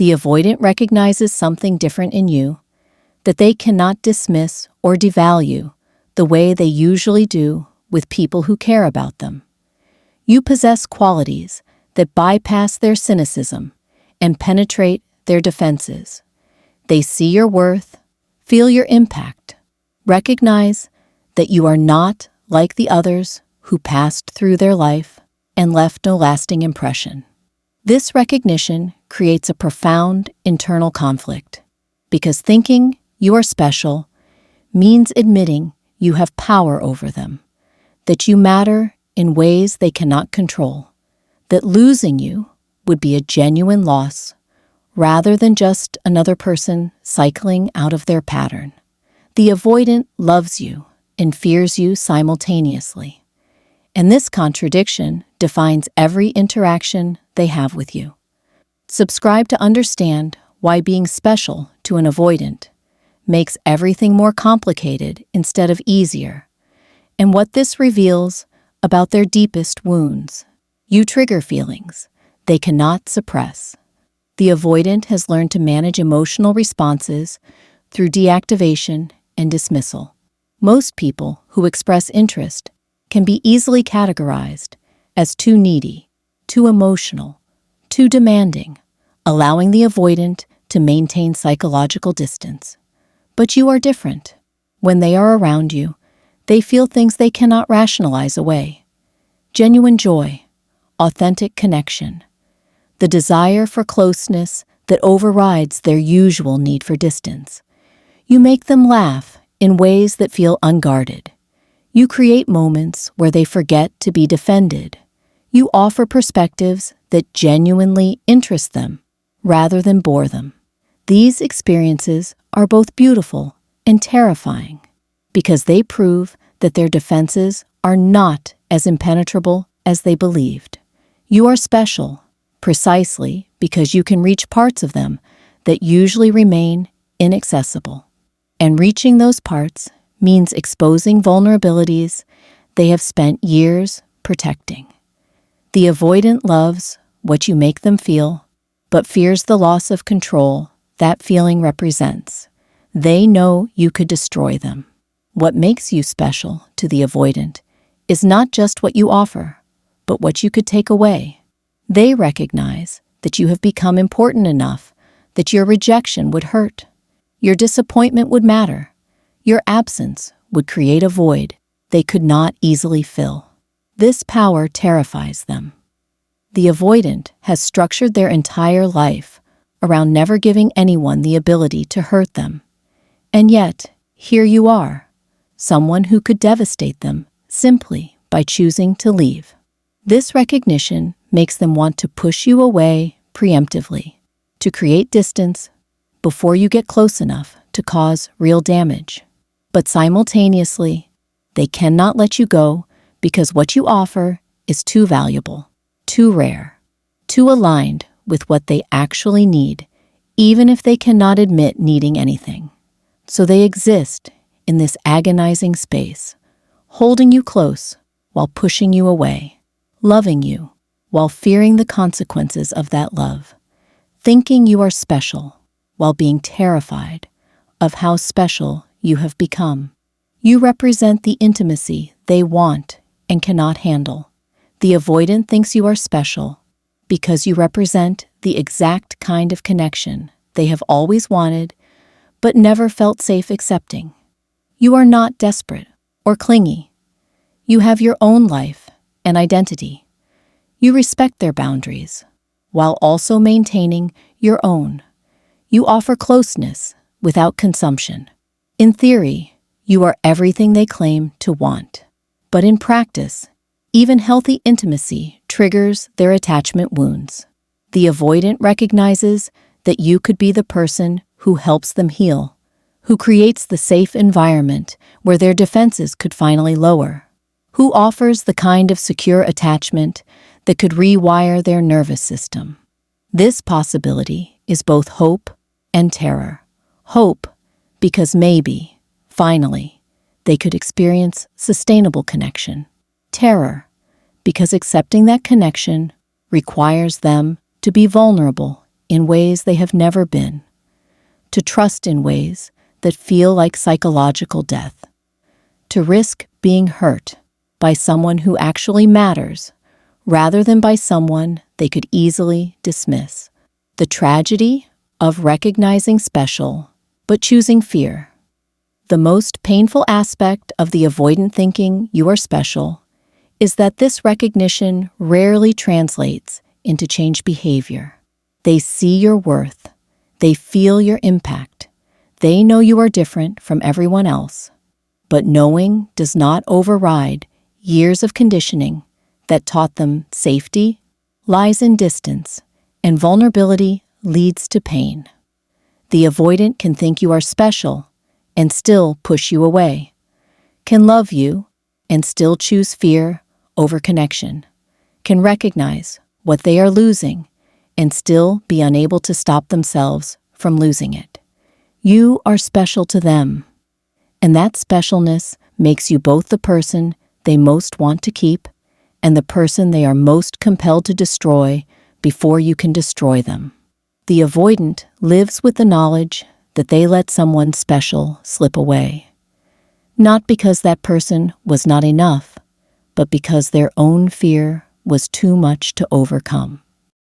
The avoidant recognizes something different in you that they cannot dismiss or devalue the way they usually do with people who care about them. You possess qualities that bypass their cynicism and penetrate their defenses. They see your worth, feel your impact, recognize that you are not like the others who passed through their life and left no lasting impression. This recognition creates a profound internal conflict, because thinking you are special means admitting you have power over them, that you matter in ways they cannot control, that losing you would be a genuine loss rather than just another person cycling out of their pattern. The avoidant loves you and fears you simultaneously, and this contradiction defines every interaction they have with you. Subscribe to understand why being special to an avoidant makes everything more complicated instead of easier, and what this reveals about their deepest wounds. You trigger feelings they cannot suppress. The avoidant has learned to manage emotional responses through deactivation and dismissal. Most people who express interest can be easily categorized as too needy, too emotional, too demanding, allowing the avoidant to maintain psychological distance. But you are different. When they are around you, they feel things they cannot rationalize away. Genuine joy, authentic connection, the desire for closeness that overrides their usual need for distance. You make them laugh in ways that feel unguarded. You create moments where they forget to be defended. You offer perspectives that genuinely interest them rather than bore them. These experiences are both beautiful and terrifying because they prove that their defenses are not as impenetrable as they believed. You are special precisely because you can reach parts of them that usually remain inaccessible. And reaching those parts means exposing vulnerabilities they have spent years protecting. The avoidant loves what you make them feel, but fears the loss of control that feeling represents. They know you could destroy them. What makes you special to the avoidant is not just what you offer, but what you could take away. They recognize that you have become important enough that your rejection would hurt, your disappointment would matter, your absence would create a void they could not easily fill. This power terrifies them. The avoidant has structured their entire life around never giving anyone the ability to hurt them. And yet, here you are, someone who could devastate them simply by choosing to leave. This recognition makes them want to push you away preemptively, to create distance before you get close enough to cause real damage. But simultaneously, they cannot let you go because what you offer is too valuable, too rare, too aligned with what they actually need, even if they cannot admit needing anything. So they exist in this agonizing space, holding you close while pushing you away, loving you while fearing the consequences of that love, thinking you are special while being terrified of how special you have become. You represent the intimacy they want and cannot handle. The avoidant thinks you are special because you represent the exact kind of connection they have always wanted but never felt safe accepting. You are not desperate or clingy. You have your own life and identity. You respect their boundaries while also maintaining your own. You offer closeness without consumption. In theory, you are everything they claim to want. But in practice, even healthy intimacy triggers their attachment wounds. The avoidant recognizes that you could be the person who helps them heal, who creates the safe environment where their defenses could finally lower, who offers the kind of secure attachment that could rewire their nervous system. This possibility is both hope and terror. Hope because maybe, finally, they could experience sustainable connection. Terror because accepting that connection requires them to be vulnerable in ways they have never been, to trust in ways that feel like psychological death, to risk being hurt by someone who actually matters rather than by someone they could easily dismiss. The tragedy of recognizing special but choosing fear. The most painful aspect of the avoidant thinking you are special is that this recognition rarely translates into changed behavior. They see your worth. They feel your impact. They know you are different from everyone else. But knowing does not override years of conditioning that taught them safety lies in distance and vulnerability leads to pain. The avoidant can think you are special and still push you away, can love you and still choose fear over connection, can recognize what they are losing and still be unable to stop themselves from losing it. You are special to them, and that specialness makes you both the person they most want to keep and the person they are most compelled to destroy before you can destroy them. The avoidant lives with the knowledge that they let someone special slip away, not because that person was not enough, but because their own fear was too much to overcome.